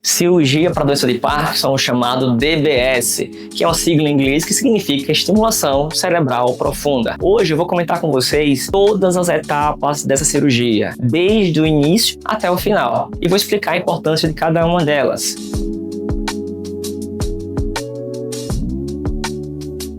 Cirurgia para doença de Parkinson, chamado DBS, que é uma sigla em inglês que significa estimulação cerebral profunda. Hoje eu vou comentar com vocês todas as etapas dessa cirurgia, desde o início até o final, e vou explicar a importância de cada uma delas.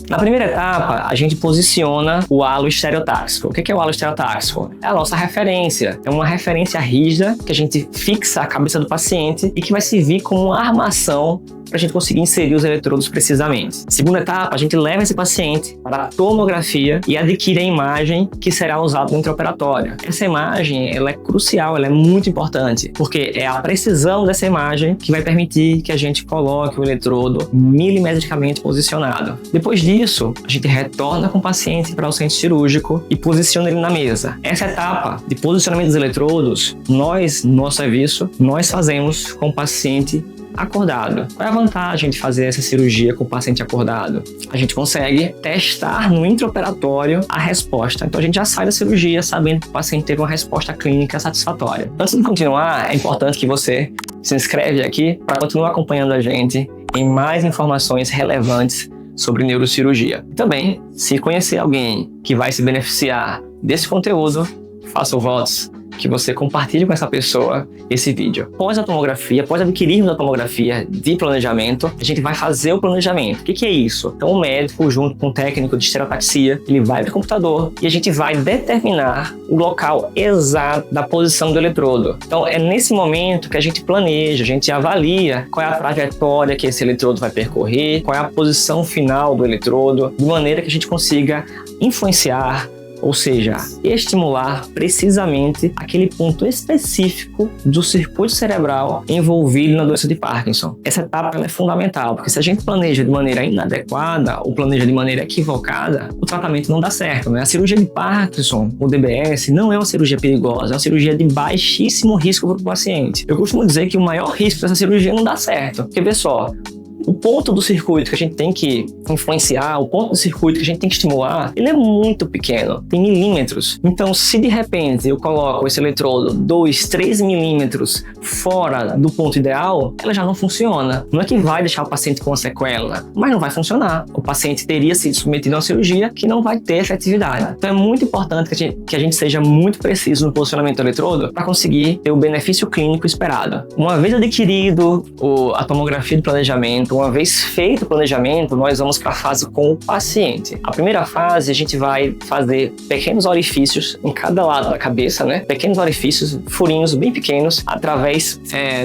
Na primeira etapa, a gente posiciona o halo estereotáxico. O que é o halo estereotáxico? É a nossa referência. É uma referência rígida que a gente fixa a cabeça do paciente e que vai servir como uma armação para a gente conseguir inserir os eletrodos precisamente. Segunda etapa, a gente leva esse paciente para a tomografia e adquire a imagem que será usada no intraoperatório. Essa imagem, ela é crucial, ela é muito importante, porque é a precisão dessa imagem que vai permitir que a gente coloque o eletrodo milimetricamente posicionado. Depois disso, a gente retorna com o paciente para o centro cirúrgico e posiciona ele na mesa. Essa etapa de posicionamento dos eletrodos, no nosso serviço, nós fazemos com o paciente acordado. Qual é a vantagem de fazer essa cirurgia com o paciente acordado? A gente consegue testar no intraoperatório a resposta. Então a gente já sai da cirurgia sabendo que o paciente teve uma resposta clínica satisfatória. Antes de continuar, é importante que você se inscreve aqui para continuar acompanhando a gente em mais informações relevantes sobre neurocirurgia. Também, se conhecer alguém que vai se beneficiar desse conteúdo, faça o votos que você compartilhe com essa pessoa esse vídeo. Após a tomografia, após adquirirmos a tomografia de planejamento, a gente vai fazer o planejamento. O que é isso? Então o médico, junto com o técnico de estereotaxia, ele vai para o computador e a gente vai determinar o local exato da posição do eletrodo. Então é nesse momento que a gente planeja, a gente avalia qual é a trajetória que esse eletrodo vai percorrer, qual é a posição final do eletrodo, de maneira que a gente consiga influenciar, ou seja, estimular precisamente aquele ponto específico do circuito cerebral envolvido na doença de Parkinson. Essa etapa é fundamental, porque se a gente planeja de maneira inadequada ou planeja de maneira equivocada, o tratamento não dá certo, né? A cirurgia de Parkinson, o DBS, não é uma cirurgia perigosa, é uma cirurgia de baixíssimo risco para o paciente. Eu costumo dizer que o maior risco dessa cirurgia não dá certo, porque vê só, o ponto do circuito que a gente tem que influenciar, o ponto do circuito que a gente tem que estimular, ele é muito pequeno, tem milímetros. Então, se de repente eu coloco esse eletrodo 2, 3 milímetros fora do ponto ideal, ela já não funciona. Não é que vai deixar o paciente com uma sequela, mas não vai funcionar. O paciente teria sido submetido a uma cirurgia que não vai ter efetividade. Então, é muito importante que a gente seja muito preciso no posicionamento do eletrodo para conseguir ter o benefício clínico esperado. Uma vez adquirido a tomografia de planejamento, uma vez feito o planejamento, nós vamos para a fase com o paciente. A primeira fase, a gente vai fazer pequenos orifícios em cada lado da cabeça, né? Pequenos orifícios, furinhos bem pequenos, através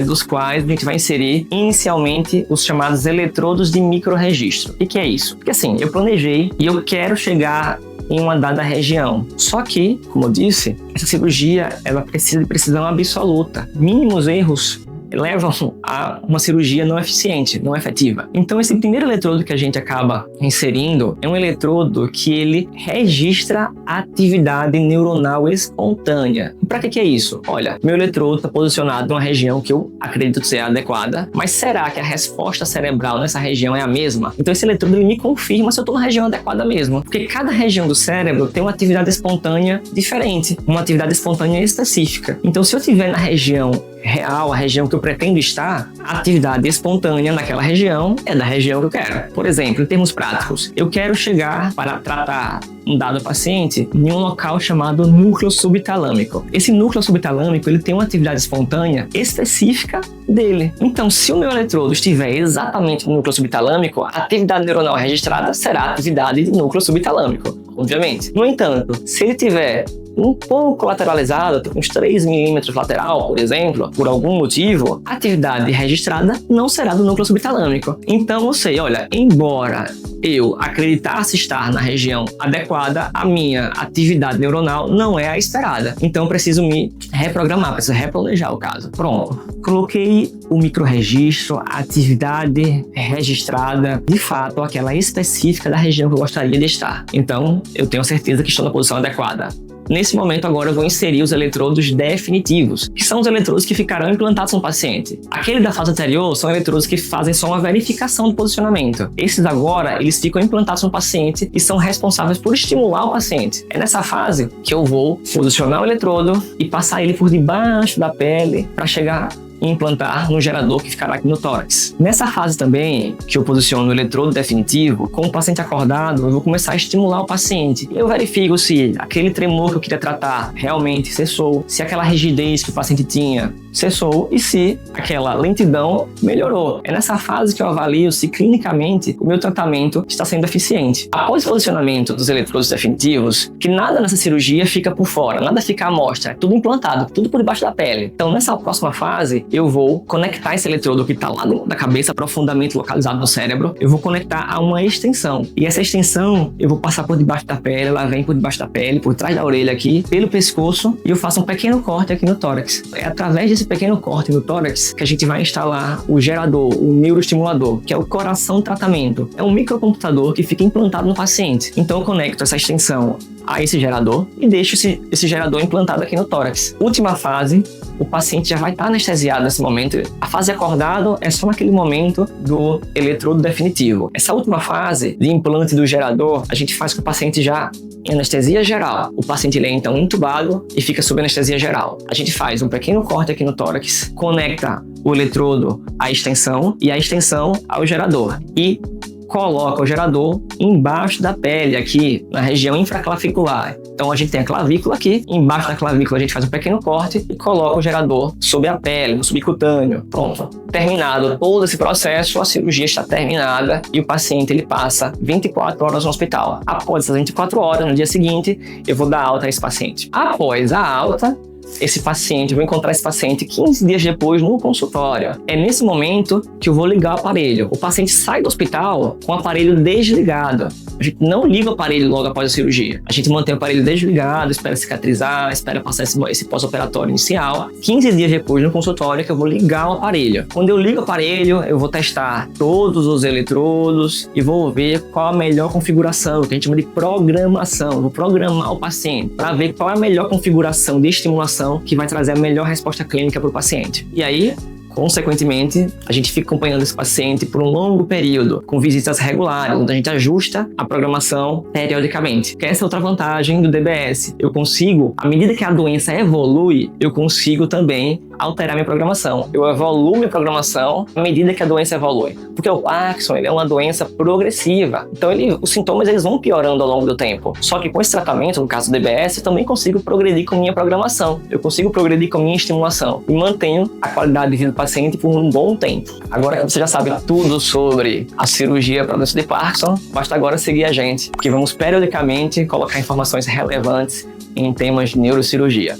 dos quais a gente vai inserir inicialmente os chamados eletrodos de microregistro. O que é isso? Porque assim, eu planejei e eu quero chegar em uma dada região. Só que, como eu disse, essa cirurgia ela precisa de precisão absoluta. Mínimos erros levam a uma cirurgia não eficiente, não efetiva. Então esse primeiro eletrodo que a gente acaba inserindo é um eletrodo que ele registra a atividade neuronal espontânea. Para que é isso? Olha, meu eletrodo está posicionado numa região que eu acredito ser adequada, mas será que a resposta cerebral nessa região é a mesma? Então esse eletrodo ele me confirma se eu estou na região adequada mesmo, porque cada região do cérebro tem uma atividade espontânea diferente, uma atividade espontânea específica. Então se eu estiver na região real, a região que eu pretendo estar, a atividade espontânea naquela região é da região que eu quero. Por exemplo, em termos práticos, eu quero chegar para tratar um dado paciente em um local chamado núcleo subtalâmico. Esse núcleo subtalâmico ele tem uma atividade espontânea específica dele. Então, se o meu eletrodo estiver exatamente no núcleo subtalâmico, a atividade neuronal registrada será a atividade do núcleo subtalâmico, obviamente. No entanto, se ele tiver um pouco lateralizado, tipo uns 3 milímetros lateral, por exemplo, por algum motivo, a atividade registrada não será do núcleo subtalâmico. Então eu sei, olha, embora eu acreditasse estar na região adequada, a minha atividade neuronal não é a esperada. Então eu preciso me reprogramar, preciso replanejar o caso. Pronto, coloquei o microregistro, a atividade registrada, de fato, aquela específica da região que eu gostaria de estar. Então eu tenho certeza que estou na posição adequada. Nesse momento agora eu vou inserir os eletrodos definitivos, que são os eletrodos que ficarão implantados no paciente. Aquele da fase anterior são eletrodos que fazem só uma verificação do posicionamento. Esses agora, eles ficam implantados no paciente e são responsáveis por estimular o paciente. É nessa fase que eu vou posicionar o eletrodo e passar ele por debaixo da pele para chegar e implantar no gerador que ficará aqui no tórax. Nessa fase também, que eu posiciono o eletrodo definitivo, com o paciente acordado, eu vou começar a estimular o paciente. Eu verifico se aquele tremor que eu queria tratar realmente cessou, se aquela rigidez que o paciente tinha cessou e se aquela lentidão melhorou. É nessa fase que eu avalio se clinicamente o meu tratamento está sendo eficiente. Após o posicionamento dos eletrodos definitivos, que nada nessa cirurgia fica por fora, nada fica à mostra, é tudo implantado, tudo por debaixo da pele. Então nessa próxima fase, eu vou conectar esse eletrodo que está lá dentro da cabeça, profundamente localizado no cérebro, eu vou conectar a uma extensão. E essa extensão, eu vou passar por debaixo da pele, ela vem por debaixo da pele, por trás da orelha aqui, pelo pescoço, e eu faço um pequeno corte aqui no tórax. É através desse pequeno corte no tórax que a gente vai instalar o gerador, o neuroestimulador, que é o coração do tratamento. É um microcomputador que fica implantado no paciente. Então eu conecto essa extensão a esse gerador e deixo esse gerador implantado aqui no tórax. Última fase, o paciente já vai estar anestesiado nesse momento. A fase acordado é só naquele momento do eletrodo definitivo. Essa última fase de implante do gerador, a gente faz com o paciente já em anestesia geral. O paciente ele é então intubado e fica sob anestesia geral. A gente faz um pequeno corte aqui no tórax, conecta o eletrodo à extensão e a extensão ao gerador e coloca o gerador embaixo da pele, aqui na região infraclavicular. Então a gente tem a clavícula aqui, embaixo da clavícula a gente faz um pequeno corte e coloca o gerador sob a pele, no subcutâneo. Pronto. Terminado todo esse processo, a cirurgia está terminada e o paciente ele passa 24 horas no hospital. Após essas 24 horas, no dia seguinte, eu vou dar alta a esse paciente. Após a alta, eu vou encontrar esse paciente 15 dias depois no consultório. É nesse momento que eu vou ligar o aparelho. O paciente sai do hospital com o aparelho desligado. A gente não liga o aparelho logo após a cirurgia. A gente mantém o aparelho desligado, espera cicatrizar, espera passar esse pós-operatório inicial. 15 dias depois no consultório que eu vou ligar o aparelho. Quando eu ligo o aparelho, eu vou testar todos os eletrodos e vou ver qual a melhor configuração, que a gente chama de programação. Vou programar o paciente para ver qual é a melhor configuração de estimulação que vai trazer a melhor resposta clínica para o paciente. E aí, consequentemente, a gente fica acompanhando esse paciente por um longo período, com visitas regulares, onde a gente ajusta a programação periodicamente. Que essa é outra vantagem do DBS. Eu consigo, à medida que a doença evolui, eu consigo também alterar minha programação. Eu evoluo minha programação à medida que a doença evolui. Porque o Parkinson ele é uma doença progressiva. Então os sintomas eles vão piorando ao longo do tempo. Só que com esse tratamento, no caso do DBS, eu também consigo progredir com minha programação. Eu consigo progredir com minha estimulação. E mantenho a qualidade de vida do paciente por um bom tempo. Agora que você já sabe tudo sobre a cirurgia para doença de Parkinson, basta agora seguir a gente, porque vamos periodicamente colocar informações relevantes em temas de neurocirurgia.